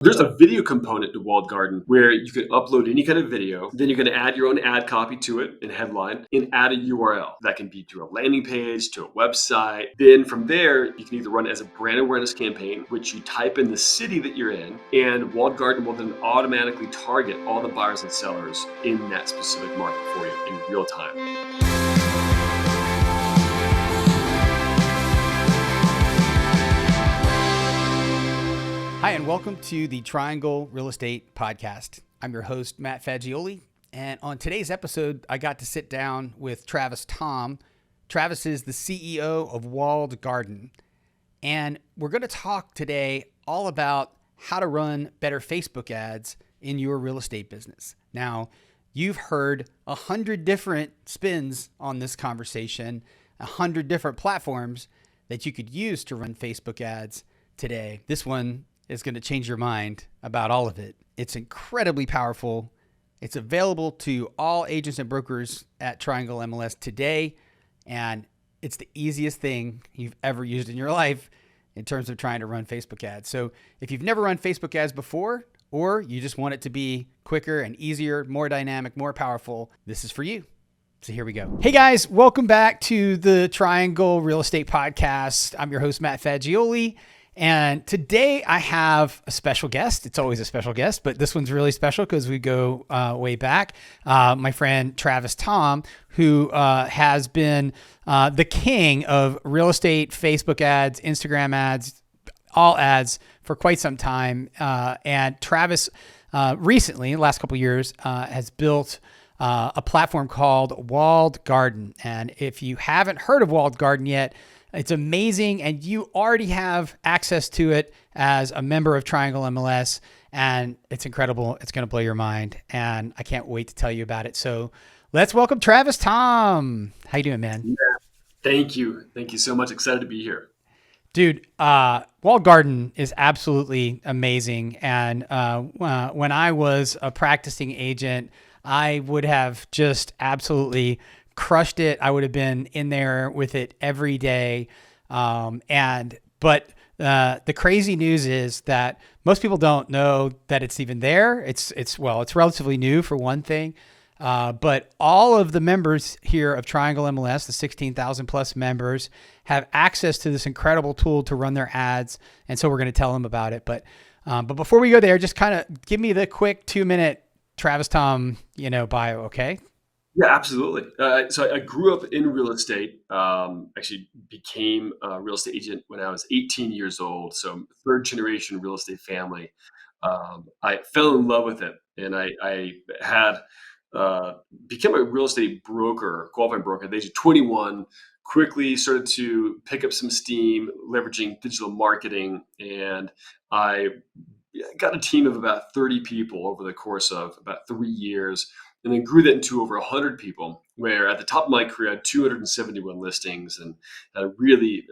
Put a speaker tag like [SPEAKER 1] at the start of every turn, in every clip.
[SPEAKER 1] There's a video component to walled garden where you can upload any kind of video. Then you're going to add your own ad copy to it and headline and add a URL. That can be to a landing page, to a website. Then from there, you can either run it as a brand awareness campaign, which you type in the city that you're in, and walled garden will then automatically target all the buyers and sellers in that specific market for you in real time.
[SPEAKER 2] Hi, and welcome to the Triangle Real Estate Podcast. I'm your host, Matt Fagioli, and on today's episode, I got to sit down with Thom. Travis is the CEO of Walled Garden, and we're going to talk today all about how to run better Facebook ads in your real estate business. Now, you've heard 100 different spins on this conversation, 100 different platforms that you could use to run Facebook ads today. This one is going to change your mind about all of it. It's incredibly powerful. It's available to all agents and brokers at Triangle MLS today, and it's the easiest thing you've ever used in your life in terms of trying to run Facebook ads. So if you've never run Facebook ads before, or you just want it to be quicker and easier, more dynamic, more powerful, this is for you. So here we go. Hey guys, welcome back to the Triangle Real Estate Podcast. I'm your host, Matt Fagioli. And today I have a special guest. It's always a special guest, but this one's really special because we go way back. My friend Travis Thom, who has been the king of real estate, Facebook ads, Instagram ads, all ads for quite some time. And Travis recently, in the last couple of years, has built a platform called Walled Garden. And if you haven't heard of Walled Garden yet, it's amazing, and you already have access to it as a member of Triangle MLS, and it's incredible. It's going to blow your mind, and I can't wait to tell you about it. So let's welcome Travis Thom. How you doing, man?
[SPEAKER 1] Yeah, thank you. Thank you so much. Excited to be here.
[SPEAKER 2] Dude, Walled Garden is absolutely amazing, and when I was a practicing agent, I would have just absolutely crushed it. I would have been in there with it every day. But the crazy news is that most people don't know that it's even there. It's relatively new for one thing. But all of the members here of Triangle MLS, the 16,000 plus members, have access to this incredible tool to run their ads. And so we're going to tell them about it. But before we go there, just kind of give me the quick 2-minute Travis Thom, bio. Okay.
[SPEAKER 1] Yeah, absolutely. So I grew up in real estate, actually became a real estate agent when I was 18 years old. So third generation real estate family. I fell in love with it, and I had become a real estate broker, qualified broker at the age of 21, quickly started to pick up some steam, leveraging digital marketing. And I got a team of about 30 people over the course of about 3 years, and then grew that into over 100 people, where at the top of my career I had 271 listings and had a really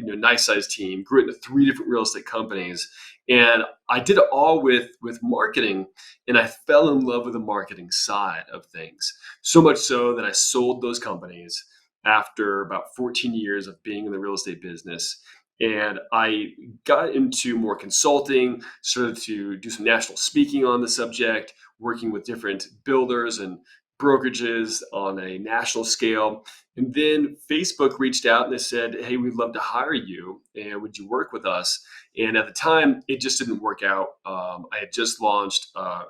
[SPEAKER 1] nice sized team, grew it into 3 different real estate companies. And I did it all with marketing, and I fell in love with the marketing side of things. So much so that I sold those companies after about 14 years of being in the real estate business. And I got into more consulting, started to do some national speaking on the subject, working with different builders and brokerages on a national scale. And then Facebook reached out and they said, "Hey, we'd love to hire you. And would you work with us?" And at the time, it just didn't work out. I had just launched a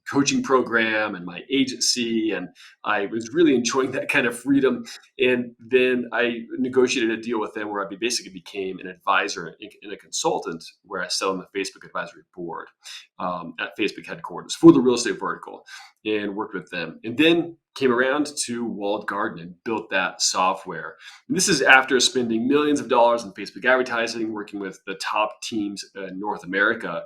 [SPEAKER 1] coaching program and my agency, and I was really enjoying that kind of freedom. And then I negotiated a deal with them where I basically became an advisor and a consultant, where I sat on the Facebook advisory board at Facebook headquarters for the real estate vertical, and worked with them. And then came around to Walled Garden and built that software. And this is after spending millions of dollars in Facebook advertising, working with the top teams in North America,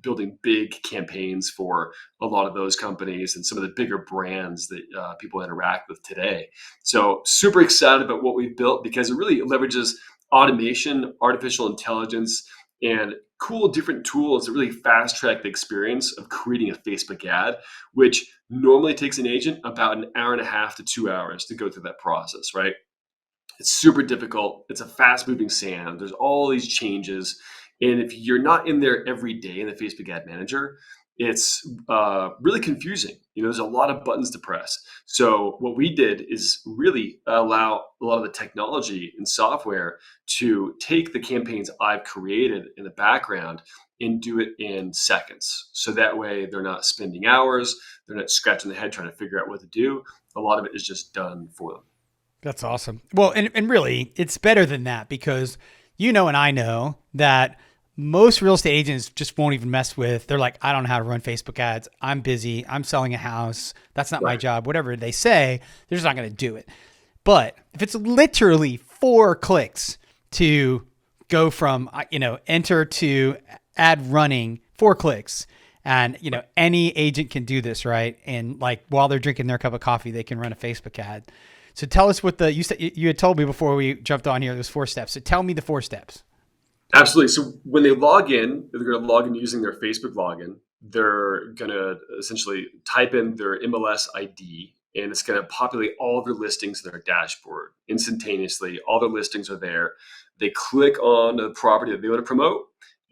[SPEAKER 1] building big campaigns for a lot of those companies and some of the bigger brands that people interact with today. So super excited about what we've built, because it really leverages automation, artificial intelligence, and cool different tools that really fast track the experience of creating a Facebook ad, which normally takes an agent about an hour and a half to 2 hours to go through that process, right? It's super difficult. It's a fast moving sand. There's all these changes. And if you're not in there every day in the Facebook Ad Manager, it's really confusing. There's a lot of buttons to press. So what we did is really allow a lot of the technology and software to take the campaigns I've created in the background and do it in seconds. So that way they're not spending hours, they're not scratching their head trying to figure out what to do. A lot of it is just done for them.
[SPEAKER 2] That's awesome. Well, and really, it's better than that because and I know that most real estate agents just won't even mess with. They're like, I don't know how to run Facebook ads. I'm busy. I'm selling a house. That's not my
[SPEAKER 1] Right.
[SPEAKER 2] job. Whatever they say, they're just not going to do it. But if it's literally 4 clicks to go from, enter to ad running, 4 clicks. And, any agent can do this, right? And like while they're drinking their cup of coffee, they can run a Facebook ad. So tell us what you said. You had told me before we jumped on here, there's 4 steps. So tell me the 4 steps.
[SPEAKER 1] Absolutely. So when they log in, they're going to log in using their Facebook login. They're going to essentially type in their MLS ID, and it's going to populate all of their listings in their dashboard instantaneously. All their listings are there. They click on the property that they want to promote,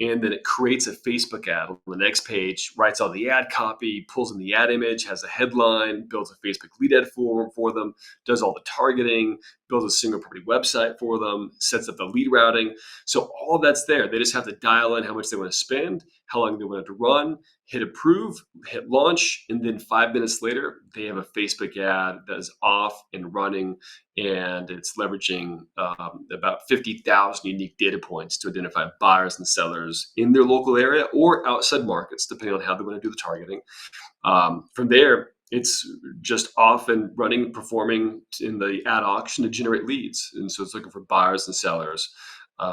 [SPEAKER 1] and then it creates a Facebook ad on the next page, writes all the ad copy, pulls in the ad image, has a headline, builds a Facebook lead ad form for them, does all the targeting, builds a single property website for them, sets up the lead routing. So all of that's there. They just have to dial in how much they want to spend, how long they want it to run, hit approve, hit launch, and then 5 minutes later, they have a Facebook ad that is off and running, and it's leveraging about 50,000 unique data points to identify buyers and sellers in their local area or outside markets, depending on how they want to do the targeting. From there, it's just off and running, performing in the ad auction to generate leads. And so it's looking for buyers and sellers.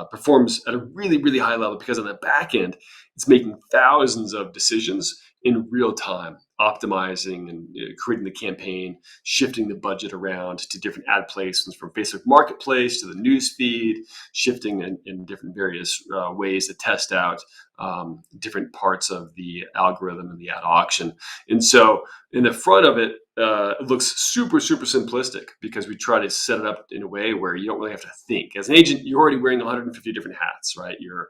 [SPEAKER 1] Performs at a really, really high level because on the back end, it's making thousands of decisions in real time, optimizing and creating the campaign, shifting the budget around to different ad placements from Facebook Marketplace to the news feed, shifting in different various ways to test out different parts of the algorithm and the ad auction. And so in the front of it, it looks super, super simplistic because we try to set it up in a way where you don't really have to think. As an agent, you're already wearing 150 different hats, right? You're,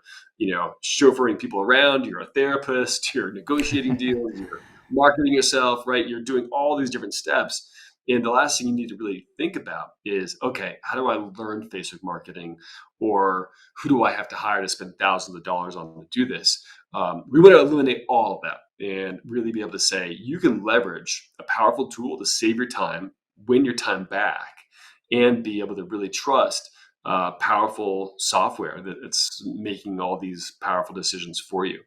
[SPEAKER 1] chauffeuring people around, you're a therapist, you're negotiating deals, you're marketing yourself, right? You're doing all these different steps. And the last thing you need to really think about is, okay, how do I learn Facebook marketing? Or who do I have to hire to spend thousands of dollars on to do this? We want to eliminate all of that and really be able to say you can leverage a powerful tool to save your time, win your time back, and be able to really trust powerful software that's making all these powerful decisions for you.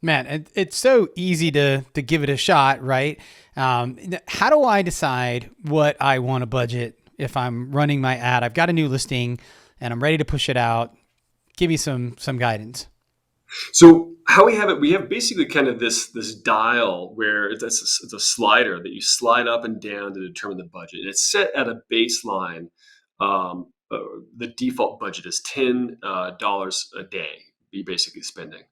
[SPEAKER 2] Man, it's so easy to give it a shot, right? How do I decide what I want to budget if I'm running my ad? I've got a new listing and I'm ready to push it out. Give me some guidance.
[SPEAKER 1] So how we have basically kind of this dial where it's a slider that you slide up and down to determine the budget, and it's set at a baseline. The default budget is $10 a day. You're basically spending.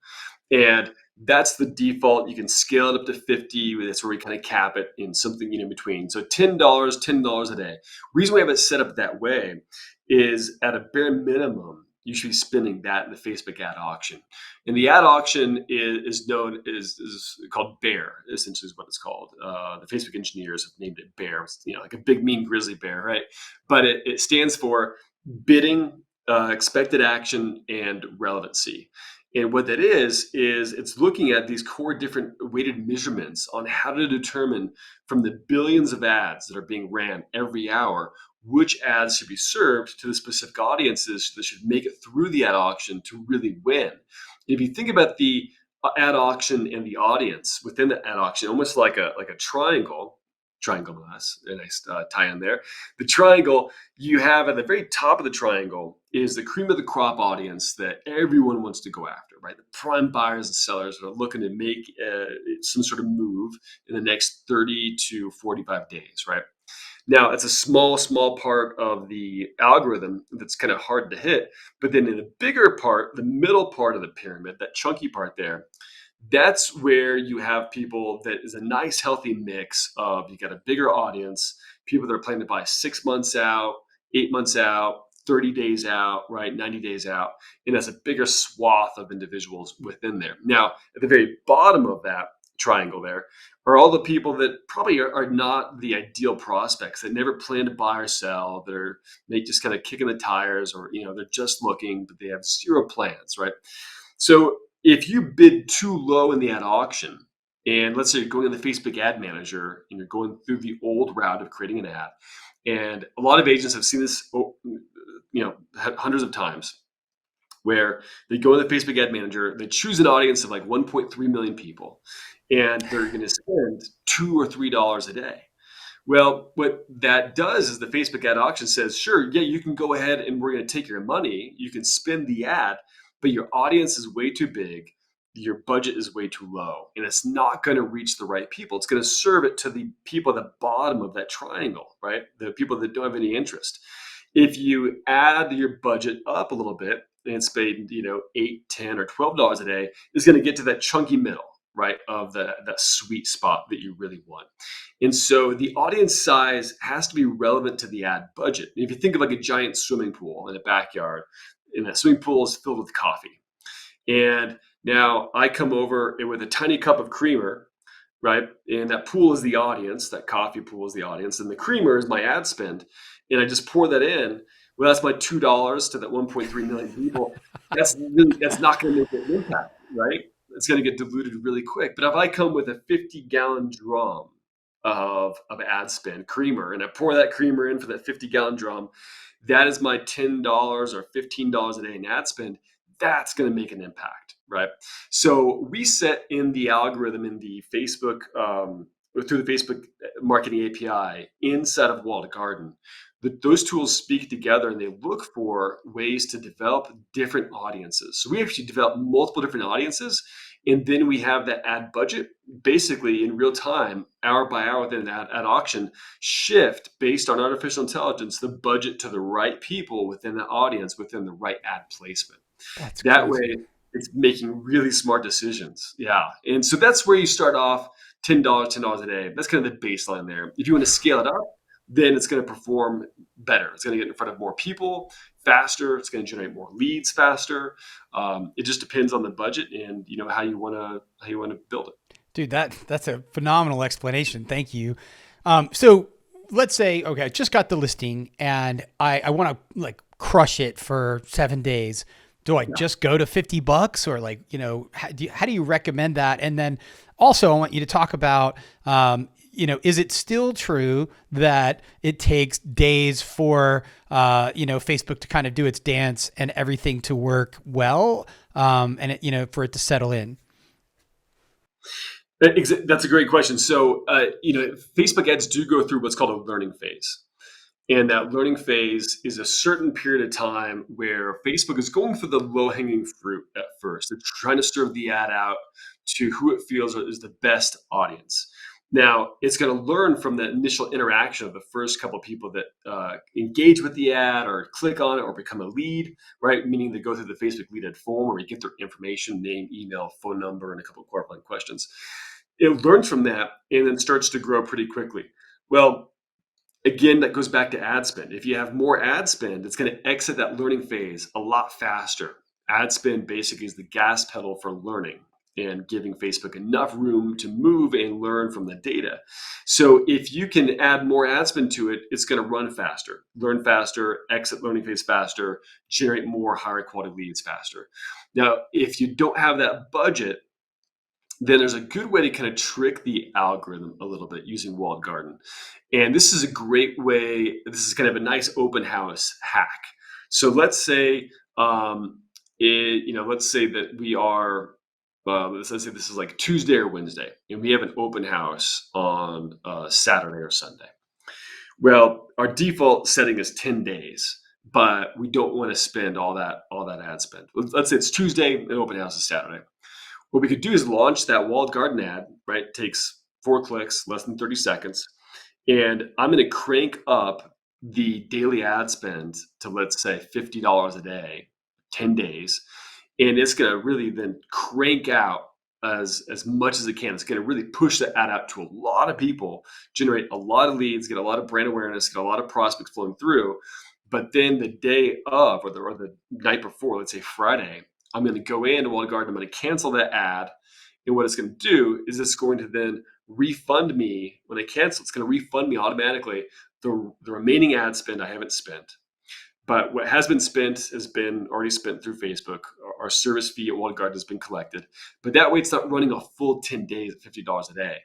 [SPEAKER 1] And that's the default. You can scale it up to 50. That's where we kind of cap it in something in between. So $10 a day. Reason we have it set up that way is at a bare minimum, you should be spending that in the Facebook ad auction. And the ad auction is known is called Bear, essentially is what it's called. The Facebook engineers have named it Bear. It's, like a big mean grizzly bear, right? But it stands for bidding, expected action, and relevancy. And what that is it's looking at these core different weighted measurements on how to determine from the billions of ads that are being ran every hour, which ads should be served to the specific audiences that should make it through the ad auction to really win. If you think about the ad auction and the audience within the ad auction, almost like a triangle glass, a nice tie in there. The triangle you have at the very top of the triangle is the cream of the crop audience that everyone wants to go after, right? The prime buyers and sellers that are looking to make some sort of move in the next 30 to 45 days, right? Now, it's a small part of the algorithm that's kind of hard to hit. But then in the bigger part, the middle part of the pyramid, that chunky part there, that's where you have people that is a nice, healthy mix of you got a bigger audience, people that are planning to buy 6 months out, 8 months out, 30 days out, right? 90 days out. And that's a bigger swath of individuals within there. Now, at the very bottom of that triangle there are all the people that probably are not the ideal prospects, that never plan to buy or sell, that are they just kind of kicking the tires, or they're just looking, but they have zero plans, right? So if you bid too low in the ad auction, and let's say you're going in the Facebook ad manager and you're going through the old route of creating an ad, and a lot of agents have seen this, hundreds of times, where they go in the Facebook ad manager, they choose an audience of like 1.3 million people, and they're going to spend $2 or $3 a day. Well, what that does is the Facebook ad auction says, sure, yeah, you can go ahead and we're going to take your money. You can spin the ad, but your audience is way too big. Your budget is way too low, and it's not going to reach the right people. It's going to serve it to the people at the bottom of that triangle, right? The people that don't have any interest. If you add your budget up a little bit and spend, $8, $10, or $12 a day, is going to get to that chunky middle, right, of that sweet spot that you really want. And so the audience size has to be relevant to the ad budget. If you think of like a giant swimming pool in a backyard, and that swimming pool is filled with coffee, and now I come over with a tiny cup of creamer, right? And that pool is the audience, that coffee pool is the audience, and the creamer is my ad spend. And I just pour that in. Well, that's my $2 to that 1.3 million people. That's not going to make an impact, right? It's going to get diluted really quick. But if I come with a 50-gallon drum of ad spend creamer, and I pour that creamer in for that 50-gallon drum, that is my $10 or $15 a day in ad spend. That's going to make an impact, right? So we set in the algorithm in the Facebook, through the Facebook marketing API inside of Walled Garden. Those tools speak together, and they look for ways to develop different audiences. So we actually develop multiple different audiences, and then we have that ad budget basically in real time, hour by hour within an ad auction, shift based on artificial intelligence, the budget to the right people within the audience, within the right ad placement.
[SPEAKER 2] That's
[SPEAKER 1] That
[SPEAKER 2] crazy.
[SPEAKER 1] way, it's making really smart decisions. Yeah. And so that's where you start off. $10 a day. That's kind of the baseline there. If you want to scale it up, then it's going to perform better. It's going to get in front of more people faster. It's going to generate more leads faster. It just depends on the budget and how you want to build it.
[SPEAKER 2] Dude, that's a phenomenal explanation. Thank you. So let's say, okay, I just got the listing and I want to like crush it for 7 days. Do I just go to $50 or like, how do you recommend that? And then also I want you to talk about, is it still true that it takes days for, Facebook to kind of do its dance and everything to work well, and for it to settle in?
[SPEAKER 1] That's a great question. So, Facebook ads do go through what's called a learning phase. And that learning phase is a certain period of time where Facebook is going for the low hanging fruit at first. It's trying to serve the ad out to who it feels is the best audience. Now, it's going to learn from the initial interaction of the first couple of people that engage with the ad or click on it or become a lead, right? Meaning they go through the Facebook lead ad form where you get their information, name, email, phone number, and a couple of qualifying questions. It learns from that and then starts to grow pretty quickly. Well, again, that goes back to ad spend. If you have more ad spend, it's going to exit that learning phase a lot faster. Ad spend basically is the gas pedal for learning and giving Facebook enough room to move and learn from the data. So if you can add more ad spend to it, it's going to run faster, learn faster, exit learning phase faster, generate more higher quality leads faster. Now, if you don't have that budget, then there's a good way to kind of trick the algorithm a little bit using Walled Garden. And this is a great way. This is kind of a nice open house hack. So let's say, let's say that we are, let's say this is like Tuesday or Wednesday, and we have an open house on Saturday or Sunday. Well, our default setting is 10 days, but we don't want to spend all that ad spend. Let's say it's Tuesday and open house is Saturday. What we could do is launch that walled garden ad, right? It takes 4 clicks, less than 30 seconds. And I'm going to crank up the daily ad spend to, let's say, $50 a day, 10 days. And it's going to really then crank out as much as it can. It's going to really push the ad out to a lot of people, generate a lot of leads, get a lot of brand awareness, get a lot of prospects flowing through. But then the day of, or the night before, let's say Friday, I'm going to go in walled garden. I'm going to cancel that ad. And what it's going to do is it's going to then refund me when I cancel. It's going to refund me automatically the remaining ad spend I haven't spent. But what has been spent has been already spent through Facebook. Our service fee at Walled Garden has been collected. But that way it's not running a full 10 days at $50 a day,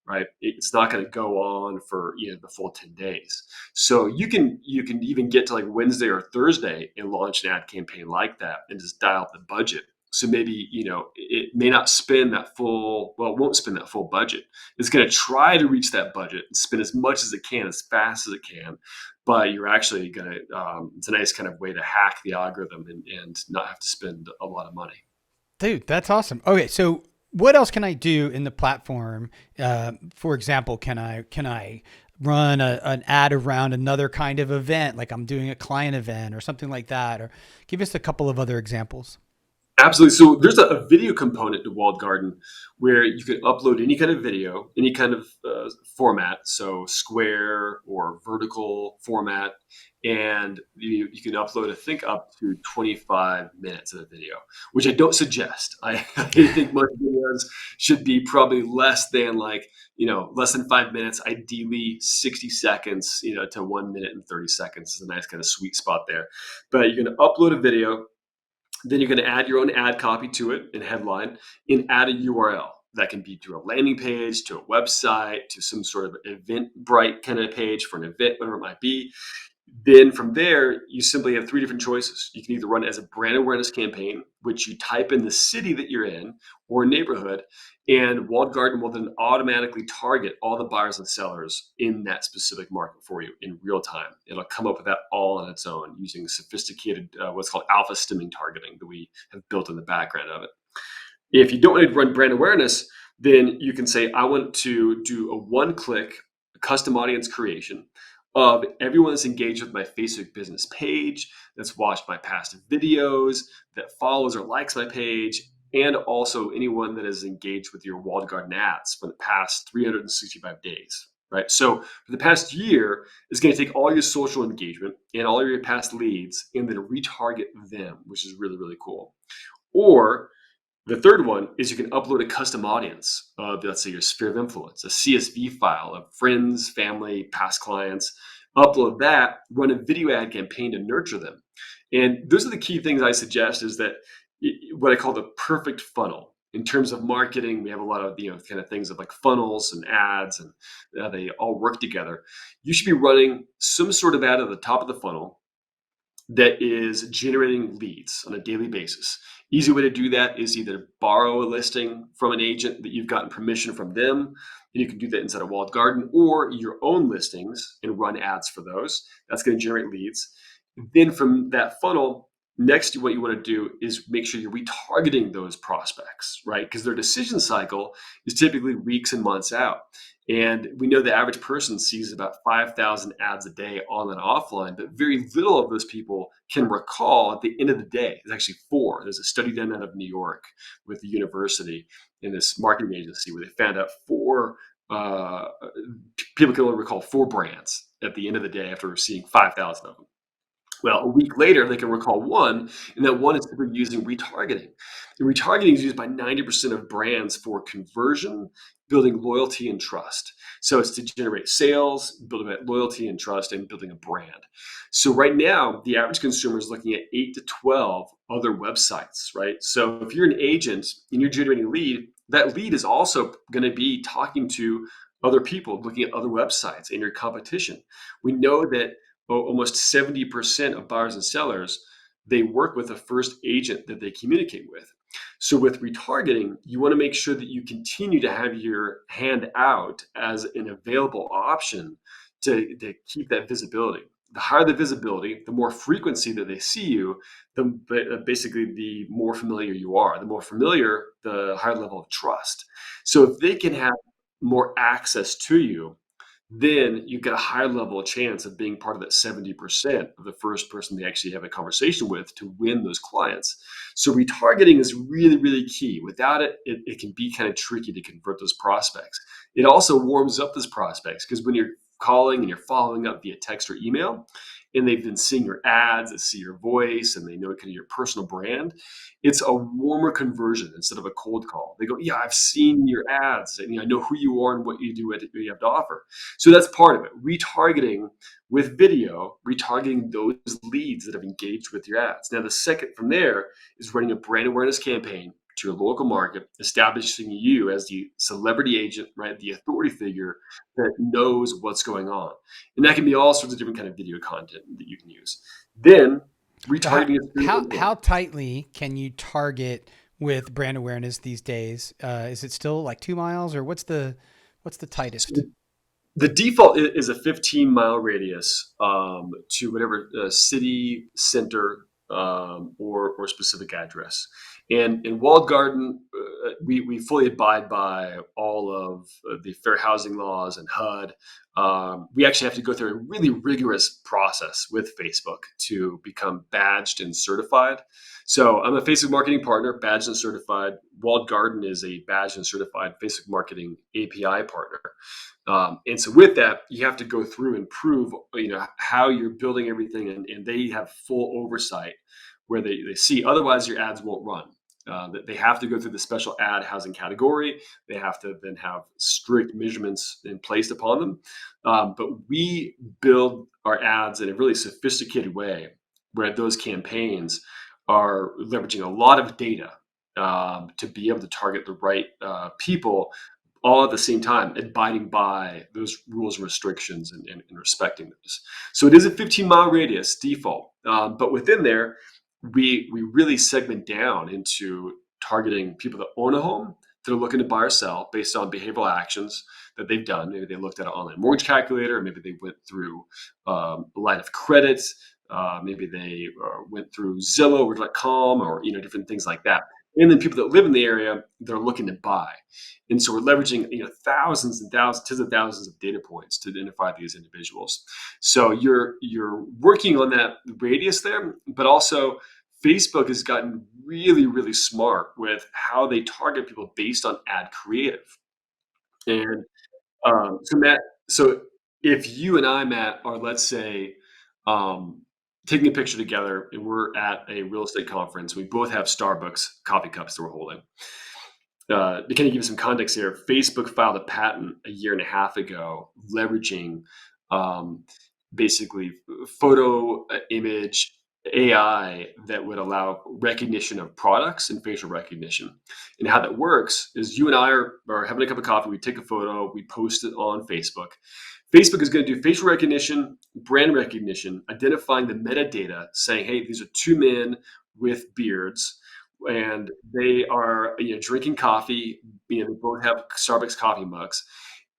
[SPEAKER 1] right? It's not going to go on for the full 10 days. So you can even get to like Wednesday or Thursday and launch an ad campaign like that and just dial up the budget. So maybe, it may not spend that full, well, it won't spend that full budget. It's going to try to reach that budget and spend as much as it can, as fast as it can, but you're actually going to it's a nice kind of way to hack the algorithm and not have to spend a lot of money.
[SPEAKER 2] Dude, that's awesome. Okay, so what else can I do in the platform? For example, can I run an ad around another kind of event, like I'm doing a client event or something like that? Or give us a couple of other examples.
[SPEAKER 1] Absolutely. So there's a video component to Walled Garden where you can upload any kind of video, any kind of format, so square or vertical format, and you can upload, I think, up to 25 minutes of a video, which I don't suggest. I think most videos should be probably less than less than 5 minutes, ideally 60 seconds, to 1 minute and 30 seconds is a nice kind of sweet spot there. But you're going to upload a video. Then you're going to add your own ad copy to it and headline and add a URL. That can be to a landing page, to a website, to some sort of Eventbrite kind of page for an event, whatever it might be. Then from there, you simply have three different choices. You can either run it as a brand awareness campaign, which you type in the city that you're in or neighborhood, and Walled Garden will then automatically target all the buyers and sellers in that specific market for you in real time. It'll come up with that all on its own using sophisticated, what's called alpha stimming targeting that we have built in the background of it. If you don't want to run brand awareness, then you can say, I want to do a one-click custom audience creation of everyone that's engaged with my Facebook business page, that's watched my past videos, that follows or likes my page, and also anyone that is engaged with your walled garden ads for the past 365 days. Right. So for the past year, it's going to take all your social engagement and all your past leads and then retarget them, which is really, really cool. Or the third one is you can upload a custom audience of, let's say, your sphere of influence, a CSV file of friends, family, past clients. Upload that, run a video ad campaign to nurture them. And those are the key things I suggest is that what I call the perfect funnel. In terms of marketing, we have a lot of kind of things of like funnels and ads, and they all work together. You should be running some sort of ad at the top of the funnel that is generating leads on a daily basis. Easy way to do that is either borrow a listing from an agent that you've gotten permission from them, and you can do that inside a walled garden, or your own listings and run ads for those. That's going to generate leads. Then from that funnel, next, what you want to do is make sure you're retargeting those prospects, right? Because their decision cycle is typically weeks and months out. And we know the average person sees about 5,000 ads a day on and offline, but very little of those people can recall at the end of the day. It's actually four. There's a study done out of New York with the university in this marketing agency where they found out uh, people can only recall four brands at the end of the day after seeing 5,000 of them. Well, a week later, they can recall one, and that one is typically using retargeting. And retargeting is used by 90% of brands for conversion, building loyalty and trust. So it's to generate sales, building that loyalty and trust, and building a brand. So right now, the average consumer is looking at 8 to 12 other websites, right? So if you're an agent and you're generating a lead, that lead is also going to be talking to other people, looking at other websites and your competition. We know that almost 70% of buyers and sellers, they work with a first agent that they communicate with. So with retargeting, you want to make sure that you continue to have your hand out as an available option to keep that visibility. The higher the visibility, the more frequency that they see you, basically the more familiar you are. The more familiar, the higher level of trust. So if they can have more access to you, then you've got a higher level of chance of being part of that 70% of the first person they actually have a conversation with to win those clients. So retargeting is really, really key. Without it, it can be kind of tricky to convert those prospects. It also warms up those prospects because when you're calling and you're following up via text or email, and they've been seeing your ads, they see your voice, and they know kind of your personal brand, it's a warmer conversion instead of a cold call. They go, yeah, I've seen your ads, and I know who you are and what you do, what you have to offer. So that's part of it. Retargeting with video, retargeting those leads that have engaged with your ads. Now, the second from there is running a brand awareness campaign to your local market, establishing you as the celebrity agent, right? The authority figure that knows what's going on. And that can be all sorts of different kind of video content that you can use. Then
[SPEAKER 2] So how
[SPEAKER 1] retargeting is through
[SPEAKER 2] how
[SPEAKER 1] email.
[SPEAKER 2] how tightly can you target with brand awareness these days? Is it still like 2 miles, or what's the tightest?
[SPEAKER 1] So the default is a 15-mile radius to whatever city center or specific address. And in walled garden, we fully abide by all of the fair housing laws and HUD. We actually have to go through a really rigorous process with Facebook to become badged and certified. So I'm a Facebook marketing partner, badged and certified. Walled garden is a badged and certified Facebook marketing API partner. And so with that, you have to go through and prove, how you're building everything, and they have full oversight where they see. Otherwise, your ads won't run. That they have to go through the special ad housing category. They have to then have strict measurements in placed upon them. But we build our ads in a really sophisticated way, where those campaigns are leveraging a lot of data to be able to target the right people, all at the same time abiding by those rules and restrictions and respecting those. So it is a 15-mile radius default, but within there, we really segment down into targeting people that own a home, that are looking to buy or sell based on behavioral actions that they've done. Maybe they looked at an online mortgage calculator, or maybe they went through a line of credit, maybe they went through Zillow or .com, or different things like that. And then people that live in the area, they're looking to buy. And so we're leveraging thousands and thousands, tens of thousands of data points to identify these individuals. So you're working on that radius there, but also Facebook has gotten really, really smart with how they target people based on ad creative. And so Matt, so if you and I, Matt, are, let's say, um, taking a picture together and we're at a real estate conference, we both have Starbucks coffee cups that we're holding. To kind of give you some context here, Facebook filed a patent a year and a half ago, leveraging um, basically photo, image, AI that would allow recognition of products and facial recognition. And how that works is you and I are having a cup of coffee, we take a photo, we post it on Facebook. Facebook is going to do facial recognition, brand recognition, identifying the metadata, saying, hey, these are two men with beards, and they are drinking coffee. They both have Starbucks coffee mugs.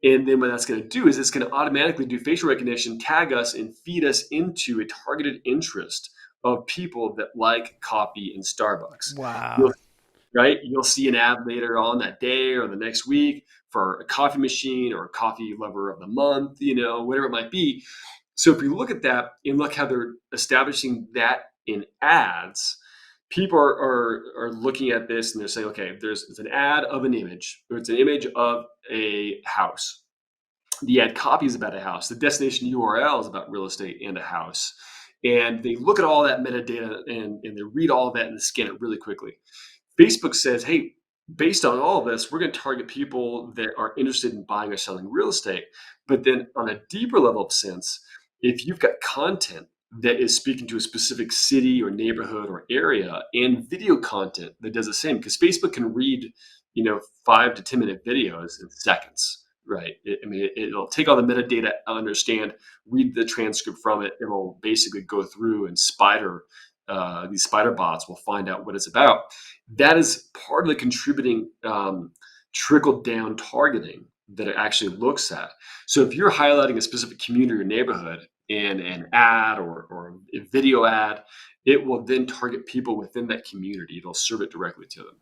[SPEAKER 1] And then what that's going to do is it's going to automatically do facial recognition, tag us, and feed us into a targeted interest of people that like coffee and Starbucks.
[SPEAKER 2] Wow.
[SPEAKER 1] You'll right? You'll see an ad later on that day or the next week for a coffee machine or a coffee lover of the month, whatever it might be. So if you look at that and look how they're establishing that in ads, people are looking at this and they're saying, okay, it's an ad of an image, or it's an image of a house. The ad copy is about a house. The destination URL is about real estate and a house. And they look at all that metadata and they read all of that and scan it really quickly. Facebook says, hey, based on all of this, we're going to target people that are interested in buying or selling real estate. But then on a deeper level of sense, if you've got content that is speaking to a specific city or neighborhood or area, and video content that does the same, because Facebook can read, 5 to 10 minute videos in seconds, right? It'll take all the metadata, understand, read the transcript from it. It'll basically go through and these spider bots will find out what it's about. That is part of the contributing trickle down targeting that it actually looks at. So if you're highlighting a specific community or neighborhood in an ad or a video ad, it will then target people within that community. It'll serve it directly to them.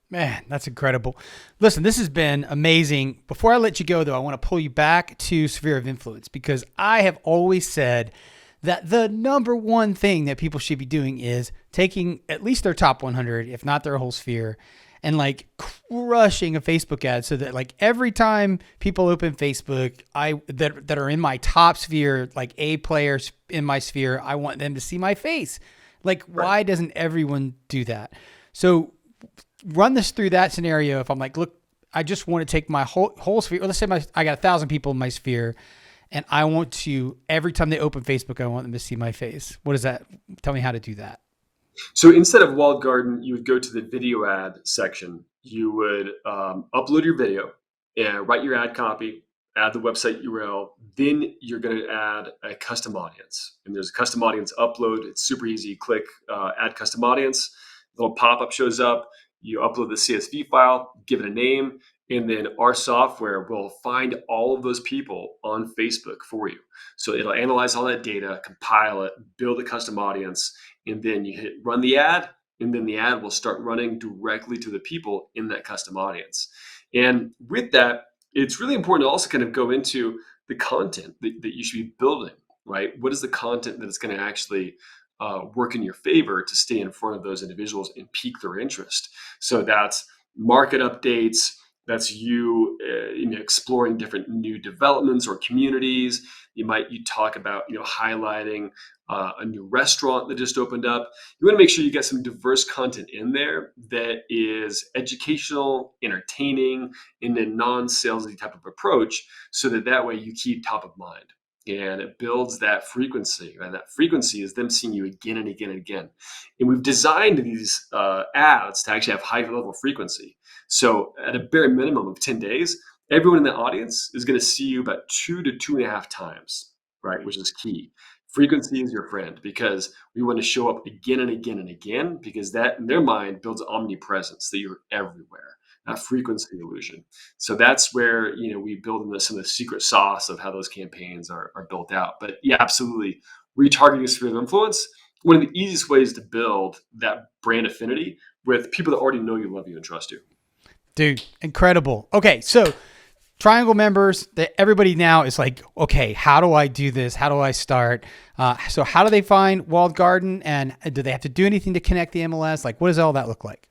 [SPEAKER 2] Man, that's incredible. Listen, this has been amazing. Before I let you go, though, I want to pull you back to sphere of influence, because I have always said that the number one thing that people should be doing is taking at least their top 100, if not their whole sphere, and like crushing a Facebook ad so that like every time people open Facebook, that are in my top sphere, like A players in my sphere, I want them to see my face. Like,
[SPEAKER 1] Right.
[SPEAKER 2] why doesn't everyone do that? So run this through that scenario. If I'm like, look, I just want to take my whole sphere. Let's say I got 1,000 people in my sphere, and I want to, every time they open Facebook, I want them to see my face. What is that? Tell me how to do that.
[SPEAKER 1] So instead of walled garden, you would go to the video ad section. You would upload your video and write your ad copy, add the website URL. Then you're going to add a custom audience. And there's a custom audience upload. It's super easy. Click add custom audience. A little pop-up shows up. You upload the CSV file, give it a name, and then our software will find all of those people on Facebook for you. So it'll analyze all that data, compile it, build a custom audience, and then you hit run the ad, and then the ad will start running directly to the people in that custom audience. And with that, it's really important to also kind of go into the content that you should be building, right? What is the content that is going to actually work in your favor to stay in front of those individuals and pique their interest? So that's market updates. That's you, exploring different new developments or communities. You talk about highlighting a new restaurant that just opened up. You want to make sure you get some diverse content in there that is educational, entertaining, in a non-salesy type of approach, so that way you keep top of mind. And it builds that frequency, and that frequency is them seeing you again and again and again. And we've designed these ads to actually have high level frequency. So at a bare minimum of 10 days, everyone in the audience is going to see you about 2 to 2.5 times, right? Which is key. Frequency is your friend, because we want to show up again and again and again, because that in their mind builds omnipresence, that you're everywhere, that frequency illusion. So that's where we build in some of the secret sauce of how those campaigns are built out. But yeah, absolutely, retargeting a sphere of influence, one of the easiest ways to build that brand affinity with people that already know you, love you, and trust you.
[SPEAKER 2] Dude, incredible. Okay, so Triangle members, everybody now is like, okay, how do I do this? How do I start? So how do they find Walled Garden, and do they have to do anything to connect the MLS? Like, what does all that look like?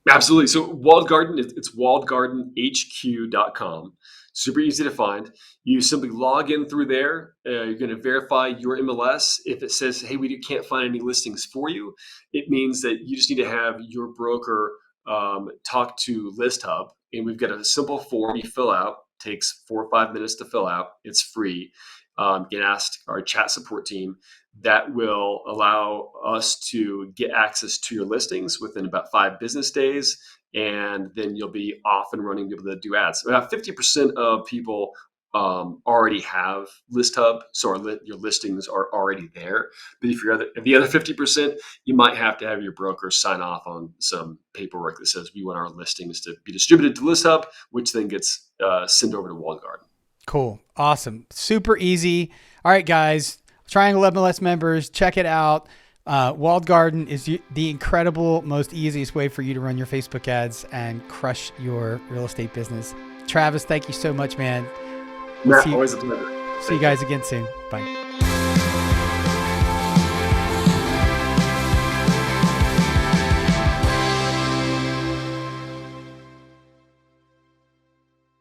[SPEAKER 1] Absolutely. So Walled Garden, it's walledgardenhq.com. Super easy to find. You simply log in through there. You're going to verify your MLS. If it says, hey, we can't find any listings for you, it means that you just need to have your broker talk to List Hub. And we've got a simple form you fill out. Takes 4 or 5 minutes to fill out. It's free. Get asked our chat support team. That will allow us to get access to your listings within about 5 business days. And then you'll be off and running, be able to do ads. About 50% of people already have List Hub, so your listings are already there. But if the other 50%, you might have to have your broker sign off on some paperwork that says we want our listings to be distributed to List Hub, which then gets sent over to Walled Garden.
[SPEAKER 2] Cool. Awesome. Super easy. All right, guys. Triangle MLS members, check it out. Walled Garden is the incredible, most easiest way for you to run your Facebook ads and crush your real estate business. Travis, thank you so much, man.
[SPEAKER 1] Matt, always a pleasure.
[SPEAKER 2] See you guys again soon. Bye.